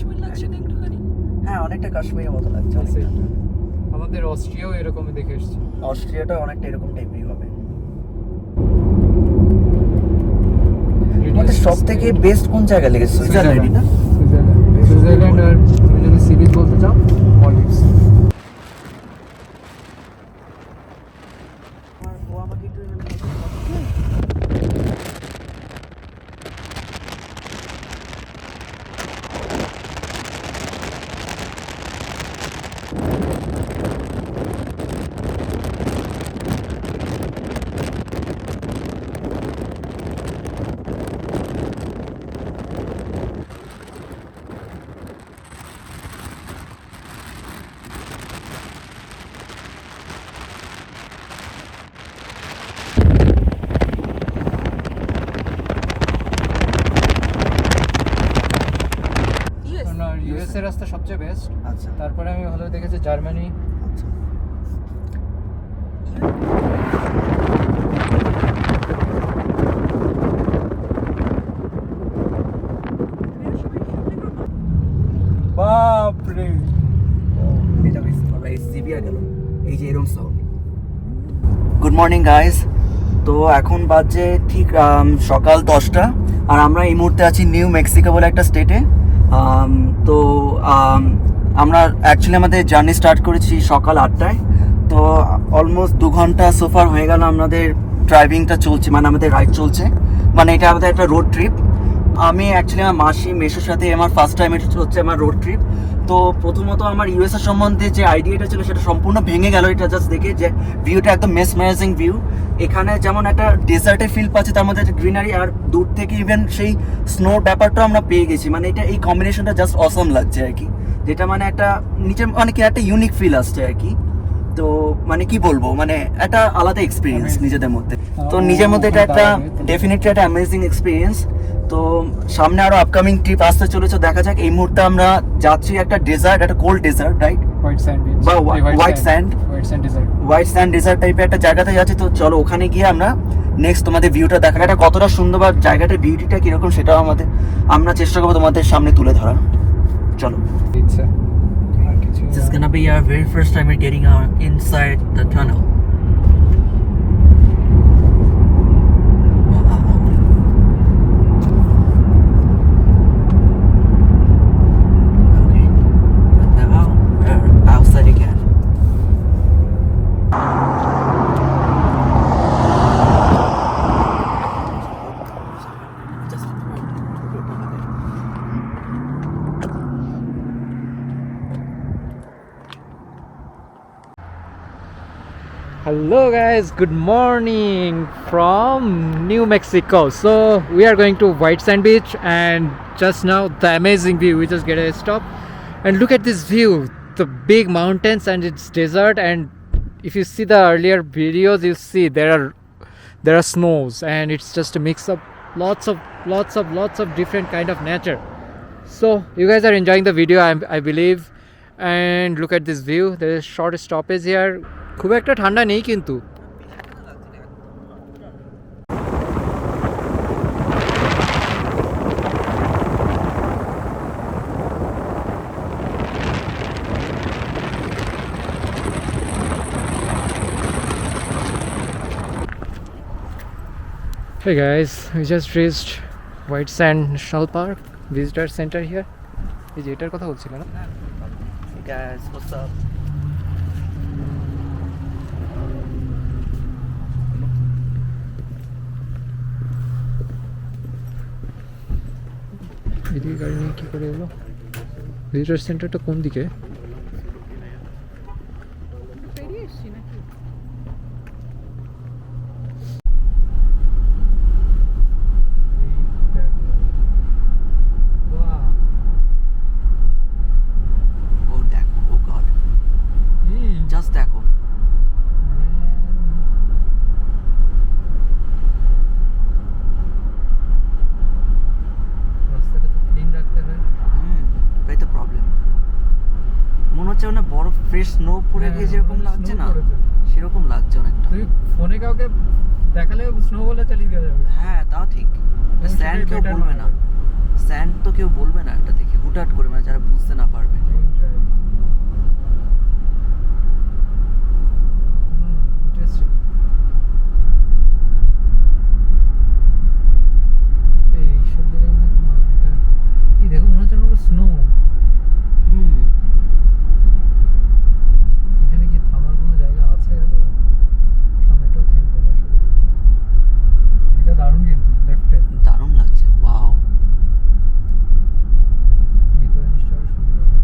কাশ্মীর লাগছে না একটুখানি? হ্যাঁ, অনেকটা কাশ্মীরের মতো লাগছে। আমাদের অস্ট্রিয়াও এরকমই দেখে এসেছি। অস্ট্রিয়াটা অনেকটা এরকম টাইপেরই হবে। আমাদের সব থেকে বেস্ট কোন জায়গা লেগেছে? সুইজারল্যান্ডই না? সুইজারল্যান্ড আর তুমি যদি সি বিচ বলতে চাও মলদ্বীপস। ও আমাকে একটু ইউএস এর রাস্তা সবচেয়ে বেস্ট। আচ্ছা তারপরে আমি ভালো দেখেছি জার্মানি। আচ্ছা বাপরে, এটা বেশ ভালো। এই সিভিয়ার গেল, এই যে এরকম সাউন্ড। Good morning guys. তো এখন বাজে ঠিক সকাল 10টা, আর আমরা এই মুহূর্তে আছি নিউ মেক্সিকো বলে একটা স্টেটে। তো আমরা অ্যাকচুয়ালি আমাদের জার্নি স্টার্ট করেছি সকাল 8টায়। তো অলমোস্ট 2 ঘন্টা সোফার হয়ে গেল আমাদের ড্রাইভিংটা চলছে, মানে আমাদের রাইড চলছে, মানে এটা আমাদের একটা রোড ট্রিপ। আমি অ্যাকচুয়ালি আমার মাসি মেসোর সাথে আমার ফার্স্ট টাইম এটা হচ্ছে আমার রোড ট্রিপ। তো প্রথমত আমার ইউএসএ সম্বন্ধে যে আইডিয়াটা ছিল সেটা সম্পূর্ণ ভেঙে গেল এটা জাস্ট দেখে, যে ভিউটা একদম মেসমারাইজিং ভিউ। এখানে যেমন একটা ডেজার্টে ফিল পাচ্ছে, তার মধ্যে গ্রিনারি, আর দূর থেকে ইভেন সেই স্নোর ব্যাপারটাও আমরা পেয়ে গেছি। মানে এটা এই কম্বিনেশনটা জাস্ট অসম লাগছে আর কি, যেটা মানে একটা নিচে মানে কি একটা ইউনিক ফিল আসছে আর কি। তো মানে কি বলবো, মানে একটা আলাদা এক্সপিরিয়েন্স নিজেদের মধ্যে। তো নিজের মধ্যে এটা একটা ডেফিনেটলি একটা অ্যামেজিং এক্সপিরিয়েন্স। তো সামনে আরো আপকামিং ট্রিপ আসতে চলেছে, দেখা যাক। এই মুহূর্তে আমরা যাচ্ছি একটা ডেজার্ট, একটা cold desert, right? White sand beach বা white sand desert, white sand desert টাইপের একটা জায়গাতে যাচ্ছি। তো চলো ওখানে গিয়ে আমরা নেক্সট তোমাদের ভিউটা দেখা, এটা কতটা সুন্দর বা জায়গাটার বিউটিটা কিরকম সেটাও আমরা চেষ্টা করবো তোমাদের সামনে তুলে ধরা। চলো। ইচ্ছা This is gonna be our very first time we're getting inside the tunnel. Okay, but now we're outside again. Hello guys, good morning from New Mexico. So we are going to White Sand Beach, and just now the amazing view. We just get a stop and look at this view, the big mountains and it's desert. And if you see the earlier videos, you see there are snows, and it's just a mix of lots of different kind of nature. So you guys are enjoying the video, I believe. And look at this view. There is short stoppage here. খুব একটা ঠান্ডা নেই কিন্তু। Hey guys, we just reached White Sand National Park Visitor Center here. এই যে এটার কথা বলছিল না? Hey guys, what's up? এদিকে গাড়ি নিয়ে কী করে এলো? ভিজিটার সেন্টারটা কোন দিকে? বেরিয়ে এসছি নাকি? Oh, দেখো, oh god, just দেখো। এটাই তো প্রবলেম। মনে হচ্ছে না বরফ ফ্রেশ স্নো পড়ে গিয়ে যেরকম লাগছে না, সেরকম লাগছে অনেকটা। তুই ফোনে কাউকে দেখালে স্নো বলে চালিয়ে দেওয়া যাবে। হ্যাঁ, তাও ঠিক, স্যান্ড কেউ বলবে না। স্যান্ড তো কেউ বলবে না একটা দেখে, হুটহাট করে, মানে যারা বুঝতে না পারবে। ইন্টারেস্টিং। এইসব জায়গায় মানে এটা কি দেখো মনে হচ্ছে স্নো। হুম, এখানে কি থামার কোনো জায়গা আছে আদৌ? সামনেটাও থেমে যাবে আসলে। এটা দারুণ কিন্তু লেফটে দারুণ লাগছে, ওয়াও। ভিতরে নিশ্চয়ই আরো সুন্দর হবে।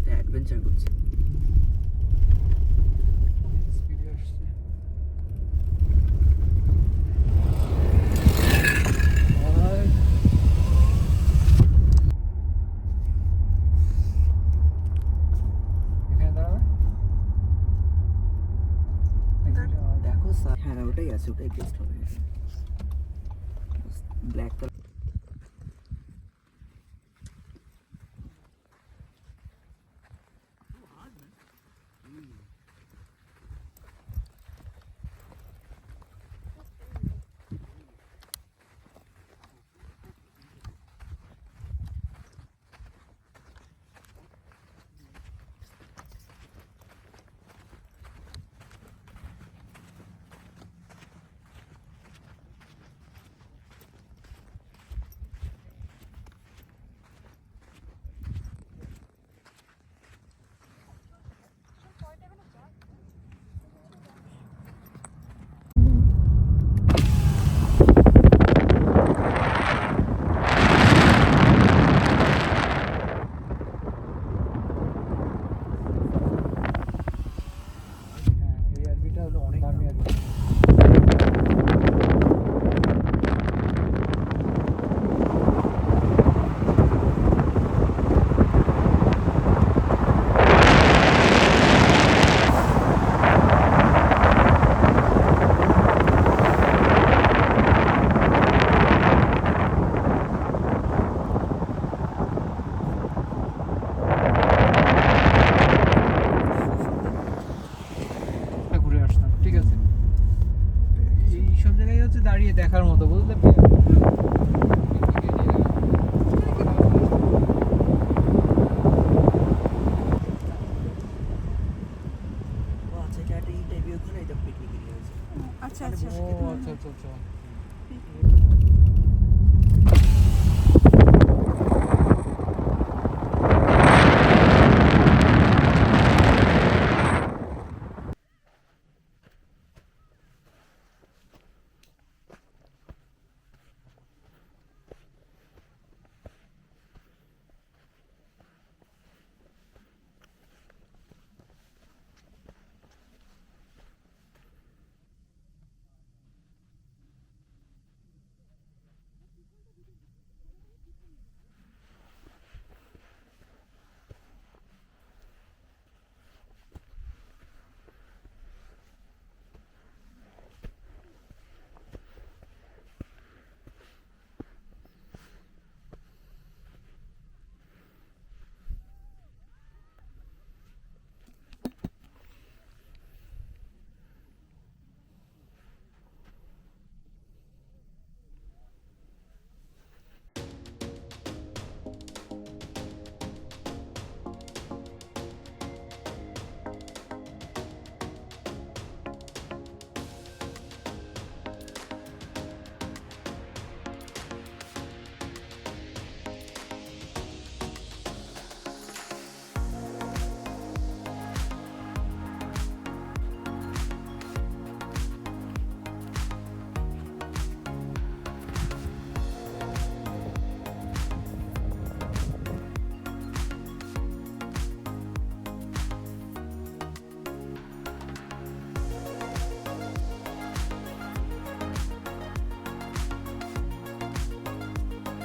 অ্যাডভেঞ্চার করছে। স্পিডে আসছে। আর এখানে দাঁড়াবে। দেখো হ্যাঁ ওটাই আছে, ওটাই বেস্ট হবে। Black colour. এই আরবিটা হলো অনেক দামি আরবি। ঘুরে আসতাম, ঠিক আছে। এই সব জায়গায় হচ্ছে দাঁড়িয়ে দেখার মতো, বুঝলে? ও আচ্ছা, এটা একটা এই টাইপের ওখানে এটা পিকনিক এরিয়া হয়েছে। আচ্ছা মানে আচ্ছা। বসে ও খেতে আচ্ছা আচ্ছা আচ্ছা।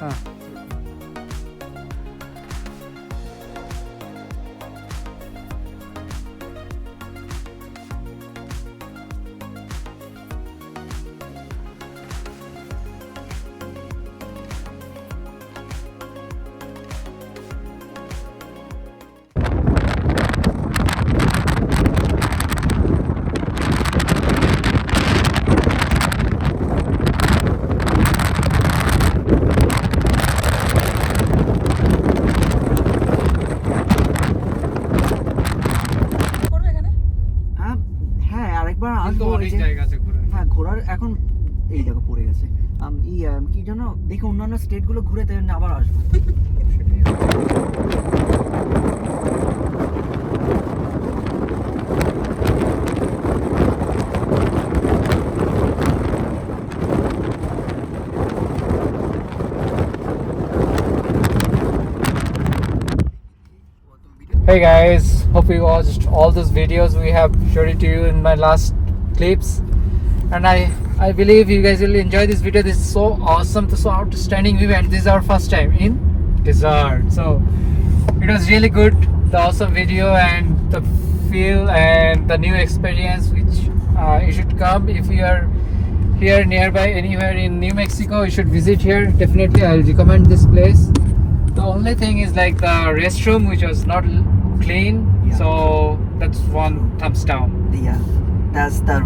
হ্যাঁ করবে এখানে? হ্যাঁ আরেকবার কিন্তু আসবো। অনেক জায়গা আছে ঘোরার। হ্যাঁ ঘোরার এখন এই দেখো পড়ে গেছে। কি যেন দেখে অন্যান্য স্টেটগুলো ঘুরে দেন আবার আসবো। Hey guys, hope you watched all those videos we have showed it to you in my last clips, and I believe you guys will enjoy this video. This is so awesome, so outstanding view, and this is our first time in desert, so it was really good, the awesome video and the feel and the new experience which you should come if you are here nearby anywhere in New Mexico. You should visit here. Definitely I'll recommend this place. The only thing is like the restroom which was not clean, Yeah. so that's one thumbs down. Yeah, that's the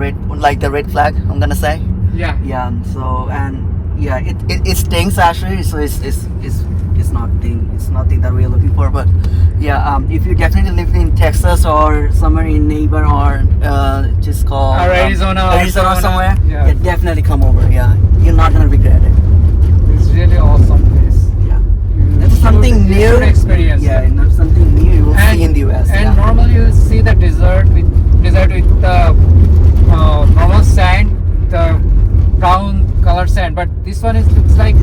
red flag, I'm gonna say. Yeah, Yeah, so and yeah, it stinks actually, so it's nothing that we're looking for. But yeah, if you definitely live in Texas or somewhere in neighbor or just call Or Arizona or somewhere, yeah. yeah, definitely come over. Yeah, you're not gonna regret it. it's really awesome place. Yeah, You it's something should- you new. should experience Yeah, it. not something new you will see in the US. And Yeah. normally you see the desert with the normal sand, the brown color sand, but this one is looks like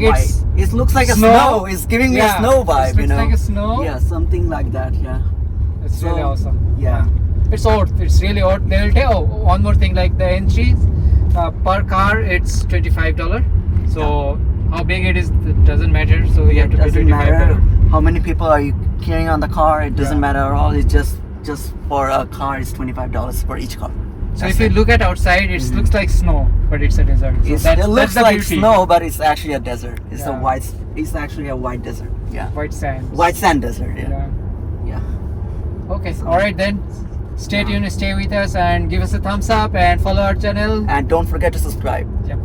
white. it's It looks like a snow. snow. It's giving me a Yeah, snow it vibe, you looks know. like a snow. Yeah, something like that. Yeah. It's So, really awesome. yeah. It's odd. It's really odd. They will tell one more thing, like the entries per car it's $25. So how big it is, it doesn't matter. So you have to pay Doesn't matter $25. how many people are you carrying on the car. It doesn't Yeah. matter at all. It's just for a car. It's $25 for each car. So That's if you it. look at outside, it Mhm. looks like snow, but it's a desert. So It looks the like beauty. snow, but it's actually a desert. It's Yeah. It's actually a white desert. Yeah. White sand. White sand desert. Yeah. Yeah. Yeah. Okay. All right then. Stay tuned. Stay with us and give us a thumbs up and follow our channel. And don't forget to subscribe. Yep.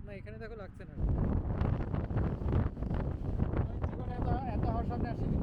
না এখানে দেখো লাগছে না জীবনে এত হওয়ার সামনে আসেনি